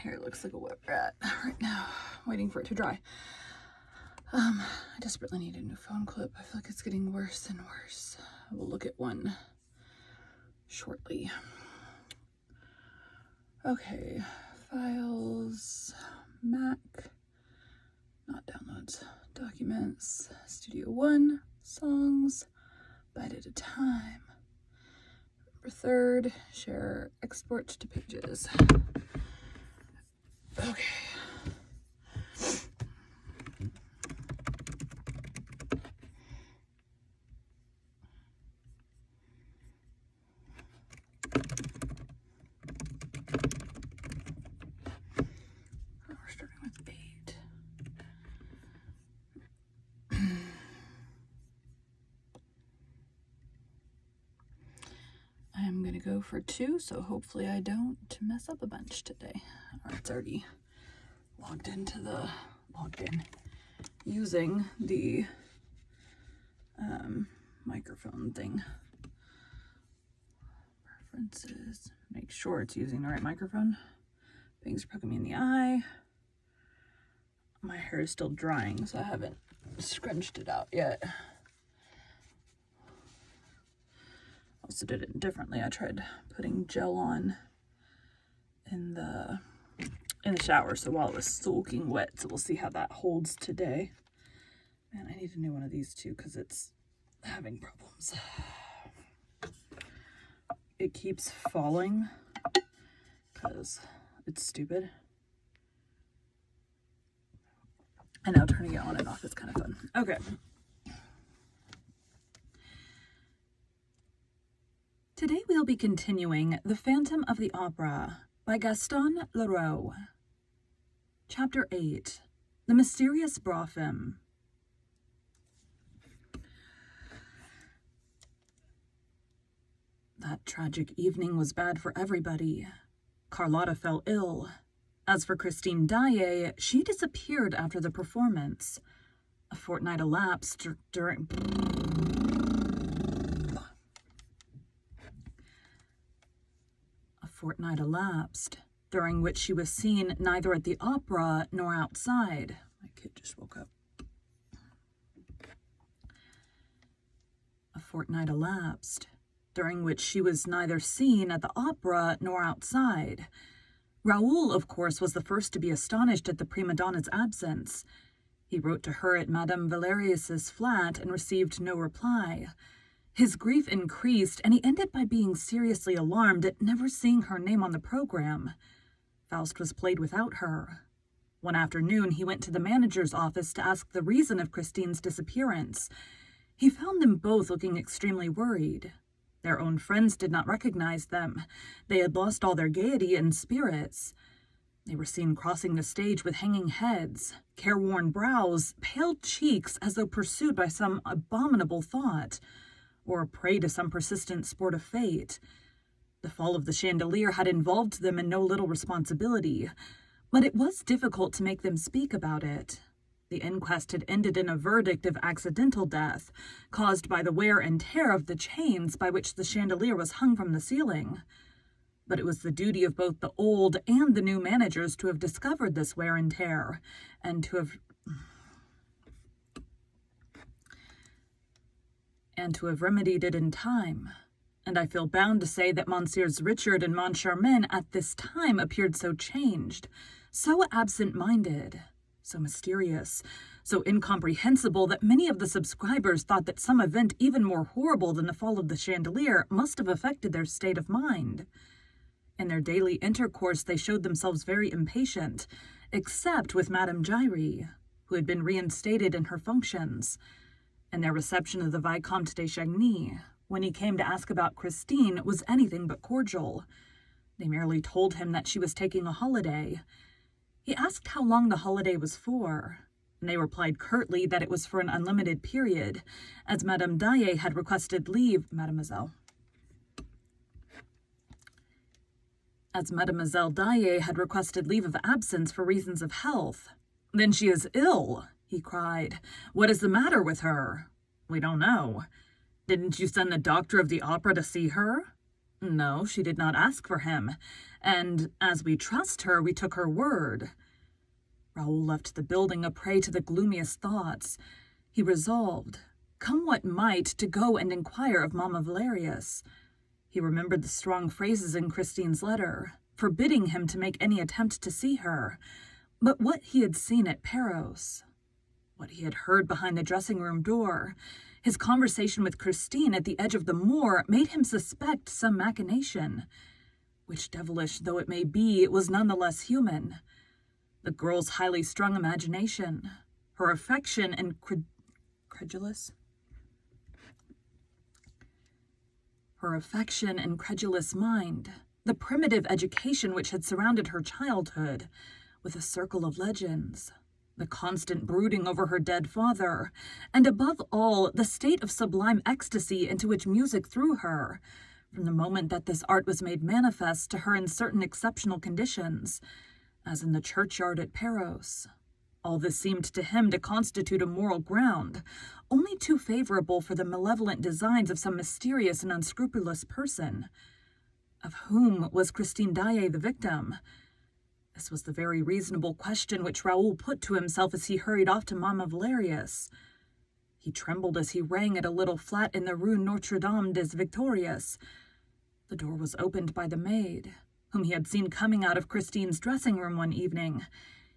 hair looks like a wet rat right now, waiting for it to dry. I desperately need a new phone clip. I feel like it's getting worse and worse. I will look at one shortly. Okay, files, Mac, not downloads, documents, Studio One, songs, byte at a time. November 3rd, share, export to pages. Okay. We're starting with 8. I'm gonna go for 2, so hopefully I don't mess up a bunch today. Or it's already logged in using the microphone thing. Preferences, make sure it's using the right microphone. Things poking me in the eye. My hair is still drying, so I haven't scrunched it out yet. Also did it differently. I tried putting gel on in the shower, so while it was soaking wet, so we'll see how that holds today. Man, I need a new one of these too because it's having problems. It keeps falling because it's stupid. And now turning it on and off is kind of fun. Okay. Today we'll be continuing The Phantom of the Opera by Gaston Leroux. Chapter 8, The Mysterious Brougham. That tragic evening was bad for everybody. Carlotta fell ill. As for Christine Daae, she disappeared after the performance. A fortnight elapsed during... during which she was seen neither at the opera nor outside. My kid just woke up. A fortnight elapsed, during which she was neither seen at the opera nor outside. Raoul, of course, was the first to be astonished at the prima donna's absence. He wrote to her at Madame Valerius's flat and received no reply. His grief increased, and he ended by being seriously alarmed at never seeing her name on the program. Faust was played without her. One afternoon, he went to the manager's office to ask the reason of Christine's disappearance. He found them both looking extremely worried. Their own friends did not recognize them. They had lost all their gaiety and spirits. They were seen crossing the stage with hanging heads, careworn brows, pale cheeks as though pursued by some abominable thought, or a prey to some persistent sport of fate. The fall of the chandelier had involved them in no little responsibility, but it was difficult to make them speak about it. The inquest had ended in a verdict of accidental death, caused by the wear and tear of the chains by which the chandelier was hung from the ceiling. But it was the duty of both the old and the new managers to have discovered this wear and tear, and to have remedied it in time. And I feel bound to say that Messieurs Richard and Moncharmin at this time appeared so changed, so absent-minded, so mysterious, so incomprehensible that many of the subscribers thought that some event even more horrible than the fall of the chandelier must have affected their state of mind. In their daily intercourse, they showed themselves very impatient, except with Madame Giry, who had been reinstated in her functions. And their reception of the Vicomte de Chagny, when he came to ask about Christine, was anything but cordial. They merely told him that she was taking a holiday. He asked how long the holiday was for, and they replied curtly that it was for an unlimited period, as Madame Daae had requested leave, Mademoiselle Daae had requested leave of absence for reasons of health. Then she is ill, he cried. What is the matter with her? We don't know. Didn't you send the doctor of the opera to see her? No, she did not ask for him, and as we trust her, we took her word. Raoul left the building a prey to the gloomiest thoughts. He resolved, come what might, to go and inquire of Mamma Valerius. He remembered the strong phrases in Christine's letter, forbidding him to make any attempt to see her. But what he had seen at Perros, what he had heard behind the dressing-room door, his conversation with Christine at the edge of the moor made him suspect some machination, which, devilish though it may be, it was none the less human. The girl's highly strung imagination, her affection and credulous mind, the primitive education which had surrounded her childhood, with a circle of legends, the constant brooding over her dead father, and above all, the state of sublime ecstasy into which music threw her, from the moment that this art was made manifest to her in certain exceptional conditions, as in the churchyard at Perros. All this seemed to him to constitute a moral ground, only too favorable for the malevolent designs of some mysterious and unscrupulous person. Of whom was Christine Daae the victim? This was the very reasonable question which Raoul put to himself as he hurried off to Mamma Valerius. He trembled as he rang at a little flat in the Rue Notre-Dame des Victorias. The door was opened by the maid, whom he had seen coming out of Christine's dressing-room one evening.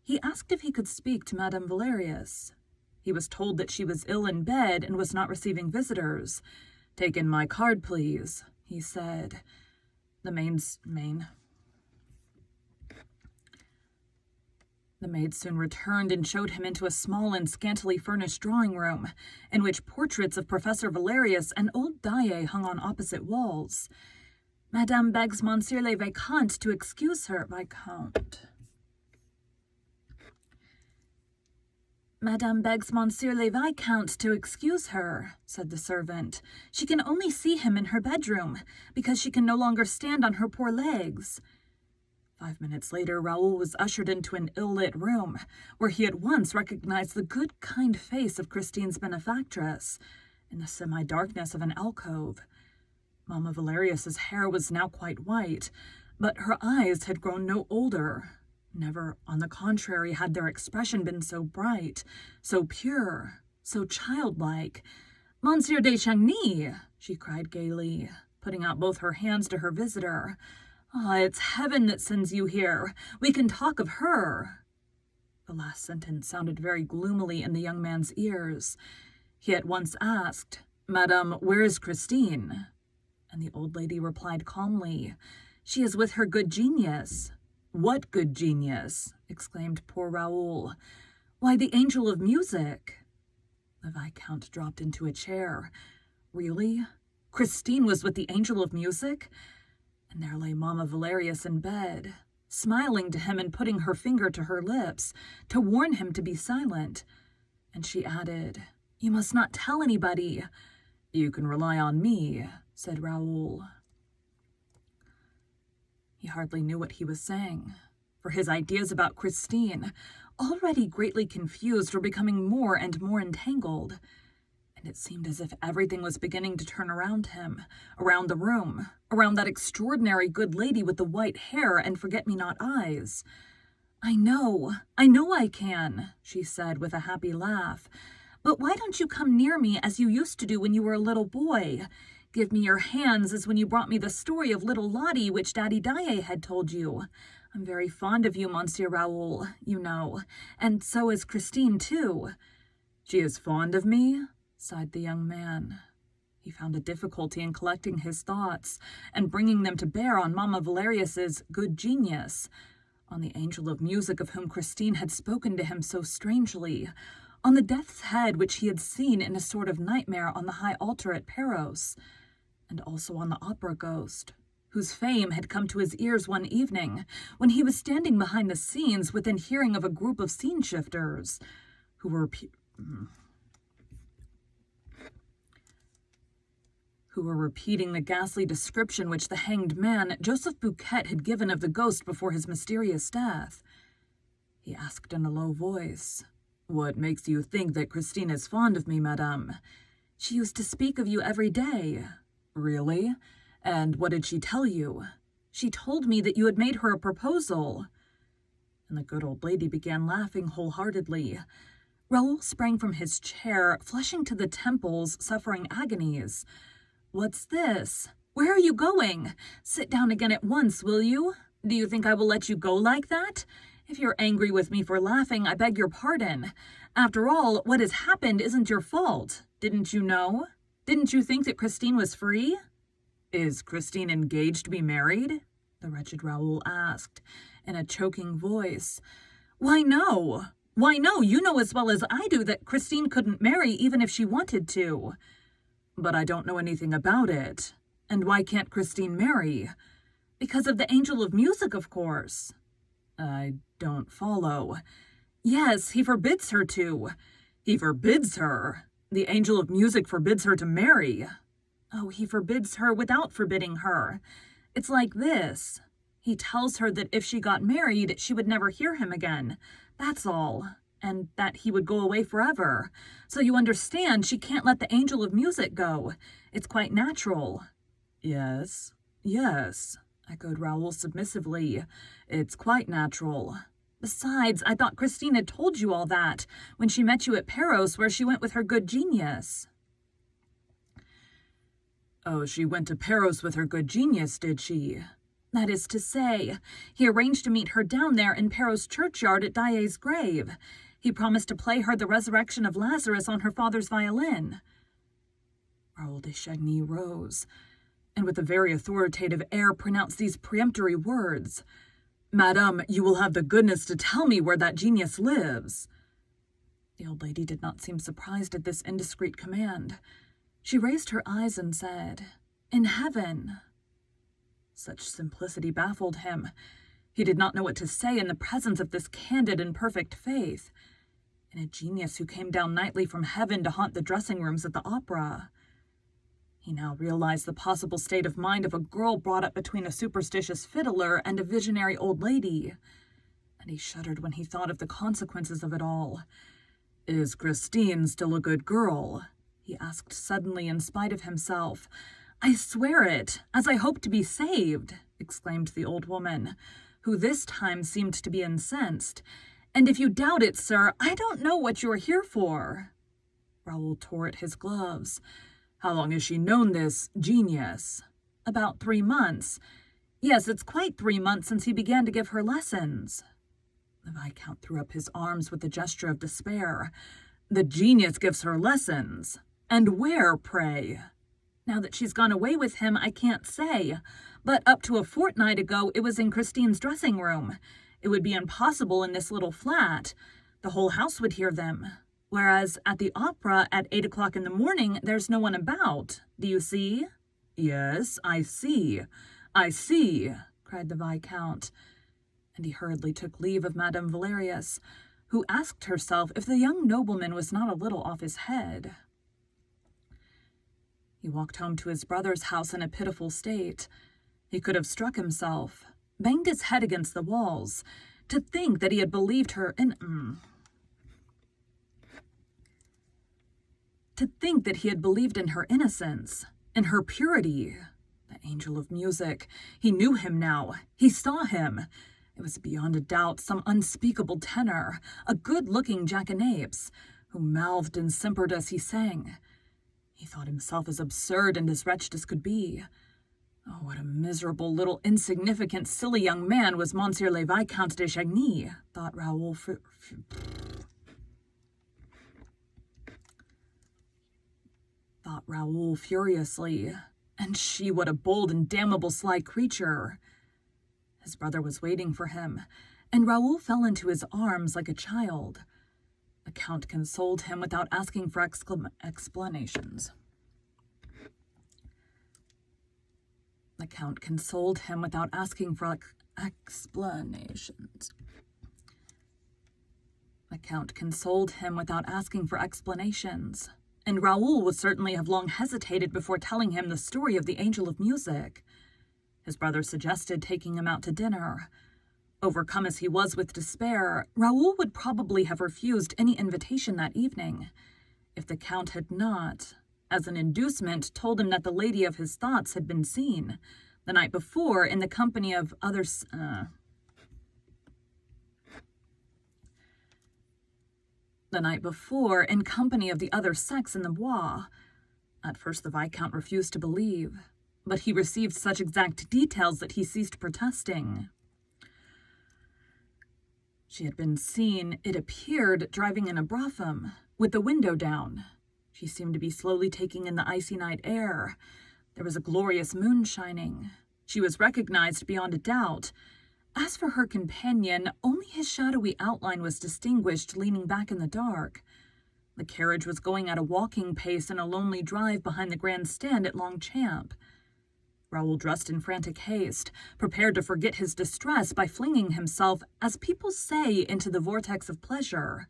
He asked if he could speak to Madame Valerius. He was told that she was ill in bed and was not receiving visitors. "Take in my card, please," he said. The maid soon returned and showed him into a small and scantily furnished drawing-room, in which portraits of Professor Valerius and old Daae hung on opposite walls. "Madame begs Monsieur le Vicomte to excuse her, Viscount." "Madame begs Monsieur le Viscount to excuse her," said the servant. "She can only see him in her bedroom, because she can no longer stand on her poor legs." 5 minutes later, Raoul was ushered into an ill-lit room, where he at once recognized the good, kind face of Christine's benefactress, in the semi-darkness of an alcove. Mamma Valerius's hair was now quite white, but her eyes had grown no older. Never, on the contrary, had their expression been so bright, so pure, so childlike. "Monsieur de Chagny!" she cried gaily, putting out both her hands to her visitor. "Ah, it's heaven that sends you here. We can talk of her." The last sentence sounded very gloomily in the young man's ears. He at once asked, "Madame, where is Christine?" And the old lady replied calmly, "She is with her good genius." "What good genius?" exclaimed poor Raoul. "Why, the angel of music." The Viscount dropped into a chair. Really? Christine was with the angel of music? And there lay Mamma Valerius in bed, smiling to him and putting her finger to her lips, to warn him to be silent. And she added, "You must not tell anybody." "You can rely on me," said Raoul. He hardly knew what he was saying, for his ideas about Christine, already greatly confused, were becoming more and more entangled, and it seemed as if everything was beginning to turn around him, around the room, around that extraordinary good lady with the white hair and forget-me-not eyes. I know I can," she said with a happy laugh. "But why don't you come near me as you used to do when you were a little boy? Give me your hands as when you brought me the story of little Lottie which Daddy Daae had told you. I'm very fond of you, Monsieur Raoul, you know, and so is Christine, too." "She is fond of me?" sighed the young man. He found a difficulty in collecting his thoughts and bringing them to bear on Mamma Valerius's good genius, on the angel of music of whom Christine had spoken to him so strangely, on the death's head which he had seen in a sort of nightmare on the high altar at Perros, and also on the opera ghost, whose fame had come to his ears one evening when he was standing behind the scenes within hearing of a group of scene-shifters who were repeating the ghastly description which the hanged man, Joseph Bouquet, had given of the ghost before his mysterious death. He asked in a low voice, "What makes you think that Christine is fond of me, madame?" "She used to speak of you every day." "Really? And what did she tell you? She told me that you had made her a proposal. And the good old lady began laughing wholeheartedly. Raoul sprang from his chair, flushing to the temples, suffering agonies. What's this? Where are you going? Sit down again at once, will you? Do you think I will let you go like that? If you're angry with me for laughing, I beg your pardon. After all, what has happened isn't your fault. Didn't you know? Didn't you think that Christine was free? Is Christine engaged to be married? The wretched Raoul asked, in a choking voice. Why, no. Why, no, you know as well as I do that Christine couldn't marry even if she wanted to. But I don't know anything about it. And why can't Christine marry? Because of the Angel of Music, of course. I don't follow. Yes, he forbids her to. He forbids her. The Angel of Music forbids her to marry. Oh, he forbids her without forbidding her. It's like this. He tells her that if she got married, she would never hear him again. That's all. And that he would go away forever. So you understand, she can't let the Angel of Music go. It's quite natural. Yes, echoed Raoul submissively. It's quite natural. Besides, I thought Christine had told you all that when she met you at Paros, where she went with her good genius. Oh, she went to Paros with her good genius, did she? That is to say, he arranged to meet her down there in Paros churchyard at Daae's grave. He promised to play her the resurrection of Lazarus on her father's violin. Raoul de Chagny rose, and with a very authoritative air pronounced these peremptory words. Madame, you will have the goodness to tell me where that genius lives. The old lady did not seem surprised at this indiscreet command. She raised her eyes and said, In heaven. Such simplicity baffled him. He did not know what to say in the presence of this candid and perfect faith, in a genius who came down nightly from heaven to haunt the dressing rooms at the opera. He now realized the possible state of mind of a girl brought up between a superstitious fiddler and a visionary old lady, and he shuddered when he thought of the consequences of it all. Is Christine still a good girl? He asked suddenly in spite of himself. I swear it, as I hope to be saved, exclaimed the old woman, who this time seemed to be incensed. And if you doubt it, sir, I don't know what you are here for. Raoul tore at his gloves. How long has she known this genius? About 3 months. Yes, it's quite 3 months since he began to give her lessons. The Viscount threw up his arms with a gesture of despair. The genius gives her lessons. And where, pray? Now that she's gone away with him, I can't say. But up to a fortnight ago, it was in Christine's dressing room. It would be impossible in this little flat. The whole house would hear them. Whereas at the opera at 8 o'clock in the morning, there's no one about. Do you see? Yes, I see, cried the Viscount. And he hurriedly took leave of Madame Valerius, who asked herself if the young nobleman was not a little off his head. He walked home to his brother's house in a pitiful state. He could have struck himself, banged his head against the walls, to think that he had believed her in her innocence, in her purity. The Angel of Music. He knew him now. He saw him. It was beyond a doubt some unspeakable tenor, a good-looking jackanapes, who mouthed and simpered as he sang. He thought himself as absurd and as wretched as could be. Oh, what a miserable, little, insignificant, silly young man was Monsieur le Viscount de Chagny, thought Raoul furiously. And she, what a bold and damnable sly creature. His brother was waiting for him, and Raoul fell into his arms like a child. The Count consoled him without asking for explanations. The Count consoled him without asking for explanations. The Count consoled him without asking for explanations, and Raoul would certainly have long hesitated before telling him the story of the Angel of Music. His brother suggested taking him out to dinner. Overcome as he was with despair, Raoul would probably have refused any invitation that evening, if the Count had not, as an inducement, told him that the lady of his thoughts had been seen the night before in the company of others. The night before in company of the other sex in the Bois. At first the Viscount refused to believe, but he received such exact details that he ceased protesting. She had been seen, it appeared, driving in a brougham, with the window down. She seemed to be slowly taking in the icy night air. There was a glorious moon shining. She was recognized beyond a doubt. As for her companion, only his shadowy outline was distinguished leaning back in the dark. The carriage was going at a walking pace in a lonely drive behind the grand stand at Longchamp. Raoul dressed in frantic haste, prepared to forget his distress by flinging himself, as people say, into the vortex of pleasure.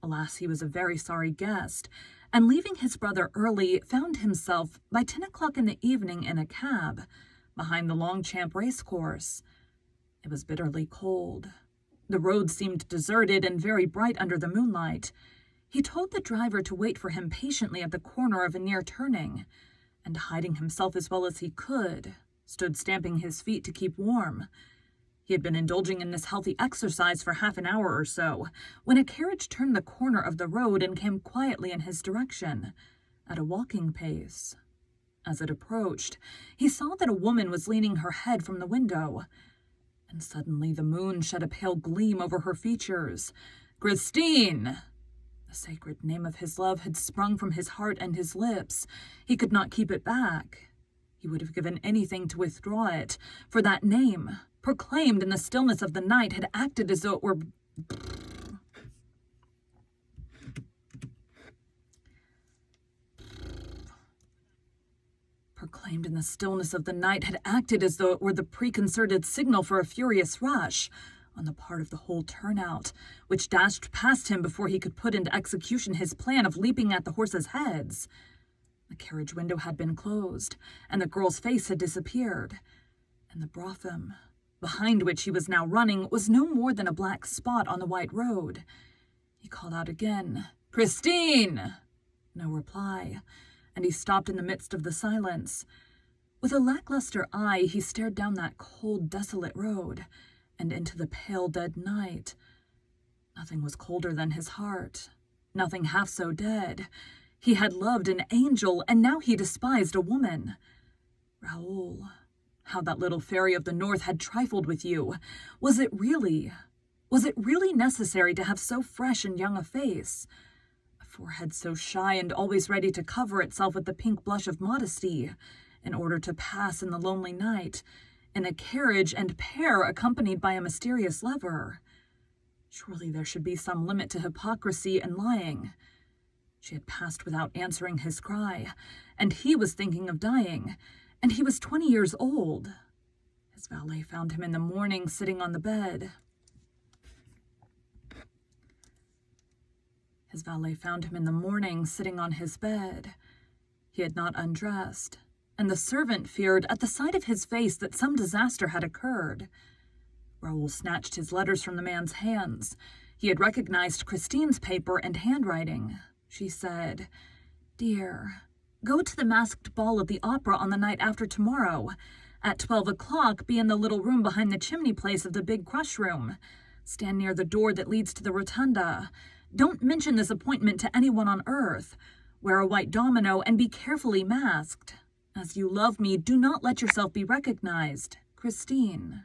Alas, he was a very sorry guest, and leaving his brother early, found himself, by 10 o'clock in the evening, in a cab, behind the Longchamp racecourse. It was bitterly cold. The road seemed deserted and very bright under the moonlight. He told the driver to wait for him patiently at the corner of a near turning, and hiding himself as well as he could, stood stamping his feet to keep warm. He had been indulging in this healthy exercise for half an hour or so, when a carriage turned the corner of the road and came quietly in his direction, at a walking pace. As it approached, he saw that a woman was leaning her head from the window, and suddenly the moon shed a pale gleam over her features. "Christine!" The sacred name of his love had sprung from his heart and his lips. He could not keep it back. He would have given anything to withdraw it, for that name, proclaimed in the stillness of the night, had acted as though it were... Proclaimed in the stillness of the night had acted as though it were the preconcerted signal for a furious rush on the part of the whole turnout, which dashed past him before he could put into execution his plan of leaping at the horses' heads. The carriage window had been closed, and the girl's face had disappeared, and the brougham, behind which he was now running, was no more than a black spot on the white road. He called out again, "Christine!" No reply, and he stopped in the midst of the silence. With a lackluster eye, he stared down that cold, desolate road, and into the pale, dead night. Nothing was colder than his heart, nothing half so dead. He had loved an angel, and now he despised a woman. Raoul, how that little fairy of the north had trifled with you. Was it really necessary to have so fresh and young a face? A forehead so shy and always ready to cover itself with the pink blush of modesty, in order to pass in the lonely night, in a carriage and pair accompanied by a mysterious lover. Surely there should be some limit to hypocrisy and lying. She had passed without answering his cry, and he was thinking of dying, and he was 20 years old. His valet found him in the morning sitting on the bed. His valet found him in the morning sitting on his bed. He had not undressed, and the servant feared at the sight of his face that some disaster had occurred. Raoul snatched his letters from the man's hands. He had recognized Christine's paper and handwriting. She said, "Dear, go to the masked ball at the opera on the night after tomorrow. At 12 o'clock, be in the little room behind the chimney place of the big crush room. Stand near the door that leads to the rotunda. Don't mention this appointment to anyone on earth. Wear a white domino and be carefully masked. As you love me, do not let yourself be recognized. Christine."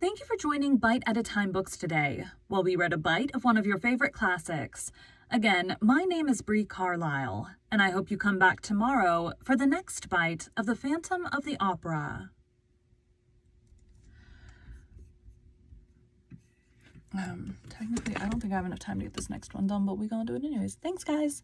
Thank you for joining Bite at a Time Books today, while we read a bite of one of your favorite classics. Again, my name is Bree Carlisle, and I hope you come back tomorrow for the next bite of The Phantom of the Opera. Technically, I don't think I have enough time to get this next one done, but we're gonna do it anyways. Thanks, guys.